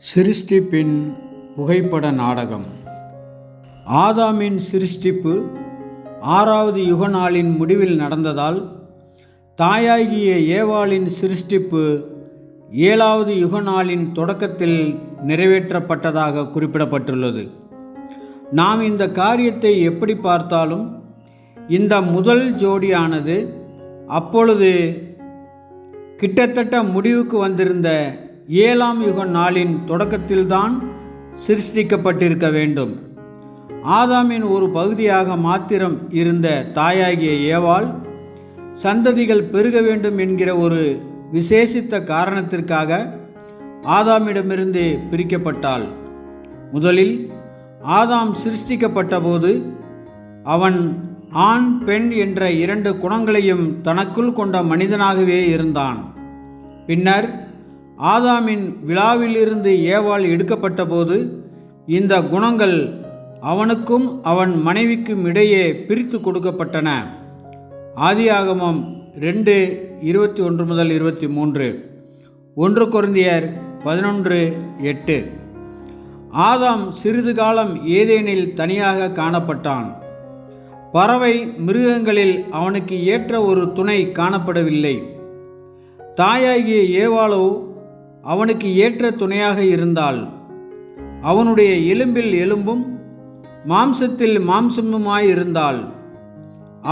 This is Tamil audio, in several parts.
சிருஷ்டிப்பின் புகைப்பட நாடகம். ஆதாமின் சிருஷ்டிப்பு 6வது யுக நாளின் முடிவில் நடந்ததால், தாயாகிய ஏவாளின் சிருஷ்டிப்பு 7வது யுக நாளின் தொடக்கத்தில் நிறைவேற்றப்பட்டதாக குறிப்பிடப்பட்டுள்ளது. நாம் இந்த காரியத்தை எப்படி பார்த்தாலும், இந்த முதல் ஜோடியானது அப்பொழுது கிட்டத்தட்ட முடிவுக்கு வந்திருந்த 7ஆம் யுக நாளின் தொடக்கத்தில்தான் சிருஷ்டிக்கப்பட்டிருக்க வேண்டும். ஆதாமின் ஒரு பகுதியாக மாத்திரம் இருந்த தாயாகிய ஏவாள் சந்ததிகள் பெருக வேண்டும் என்கிற ஒரு விசேஷித்த காரணத்திற்காக ஆதாமிடமிருந்து பிரிக்கப்பட்டாள். முதலில் ஆதாம் சிருஷ்டிக்கப்பட்ட போது அவன் ஆண் பெண் என்ற 2 குணங்களையும் தனக்குள் கொண்ட மனிதனாகவே இருந்தான். பின்னர் ஆதாமின் விழாவிலிருந்து ஏவாள் எடுக்கப்பட்ட போது இந்த குணங்கள் அவனுக்கும் அவன் மனைவிக்கும் இடையே பிரித்து கொடுக்கப்பட்டன. ஆதியாகமம் 2:21-23, 1 கொரிந்தியர் 11:8. ஆதாம் சிறிது காலம் ஏதேனில் தனியாக காணப்பட்டான். பறவை மிருகங்களில் அவனுக்கு ஏற்ற ஒரு துணை காணப்படவில்லை. தாயாகிய ஏவாளோ அவனுக்கு ஏற்ற துணையாக இருந்தாள். அவனுடைய எலும்பில் எலும்பும் மாம்சத்தில் மாம்சமுமாயிருந்தாள்.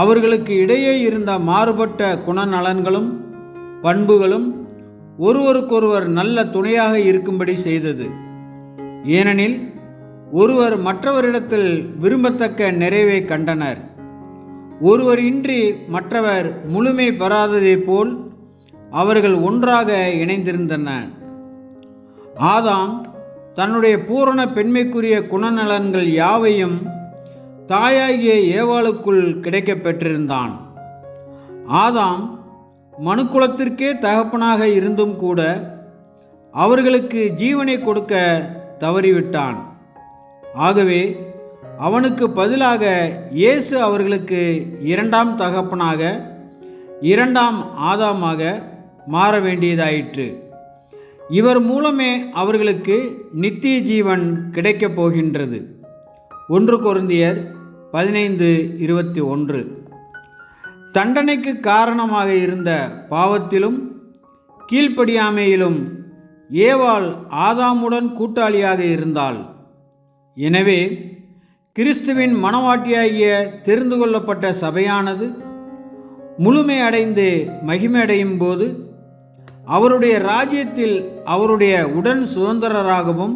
அவர்களுக்கு இடையே இருந்த மாறுபட்ட குணநலன்களும் பண்புகளும் ஒருவருக்கொருவர் நல்ல துணையாக இருக்கும்படி செய்தது. ஏனெனில் ஒருவர் மற்றவரிடத்தில் விரும்பத்தக்க நிறைவை கண்டனர். ஒருவர் இன்றி மற்றவர் முழுமை பெறாததை போல் அவர்கள் ஒன்றாக இணைந்திருந்தனர். ஆதாம் தன்னுடைய பூரண பெண்மைக்குரிய குணநலன்கள் யாவையும் தாயாகிய ஏவாளுக்குள் கிடைக்கப் பெற்றிருந்தான். ஆதாம் மனுக்குலத்திற்கே தகப்பனாக இருந்தும் கூட அவர்களுக்கு ஜீவனை கொடுக்க தவறிவிட்டான். ஆகவே அவனுக்கு பதிலாக இயேசு அவர்களுக்கு 2ஆம் தகப்பனாக, 2ஆம் ஆதாமாக மாற வேண்டியதாயிற்று. இவர் மூலமே அவர்களுக்கு நித்திய ஜீவன் கிடைக்கப் போகின்றது. 1 கொரிந்தியர் 15:21. தண்டனைக்கு காரணமாக இருந்த பாவத்திலும் கீழ்ப்படியாமையிலும் ஏவாள் ஆதாமுடன் கூட்டாளியாக இருந்தாள். எனவே கிறிஸ்துவின் மணவாட்டியாகிய தெரிந்து கொள்ளப்பட்ட சபையானது முழுமை அடைந்து மகிமையடையும் போது அவருடைய ராஜ்யத்தில் அவருடைய உடன் சுதந்திரராகவும்,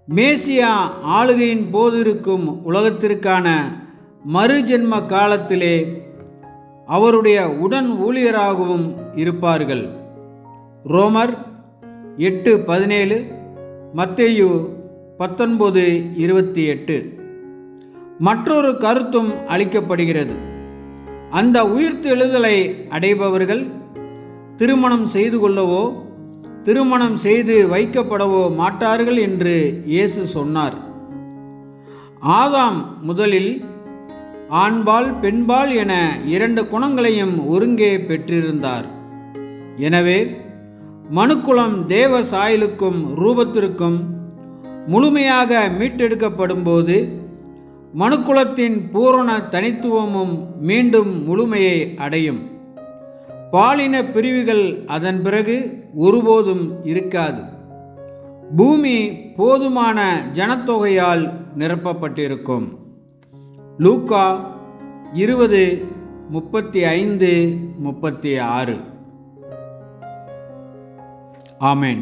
மேசியா ஆளுகையின் போது இருக்கும் உலகத்திற்கான மறு ஜென்ம காலத்திலே அவருடைய உடன் ஊழியராகவும் இருப்பார்கள். ரோமர் 8:17, மத்தேயு 19:28. மற்றொரு கருத்தும் அளிக்கப்படுகிறது. அந்த உயிர்த்தெழுதலை அடைபவர்கள் திருமணம் செய்து கொள்ளவோ திருமணம் செய்து வைக்கப்படவோ மாட்டார்கள் என்று இயேசு சொன்னார். ஆதாம் முதலில் ஆண்பால் பெண்பால் என 2 குணங்களையும் ஒருங்கே பெற்றிருந்தார். எனவே மனுக்குலம் தேவ சாயலுக்கும் ரூபத்திற்கும் முழுமையாக மீட்டெடுக்கப்படும் போது மனுக்குலத்தின் பூரண தனித்துவமும் மீண்டும் முழுமையை அடையும். பாலின பிரிவுகள் அதன் பிறகு ஒருபோதும் இருக்காது. பூமி போதுமான ஜனத்தொகையால் நிரப்பப்பட்டிருக்கும். லூக்கா 20:35-36. ஆமென்.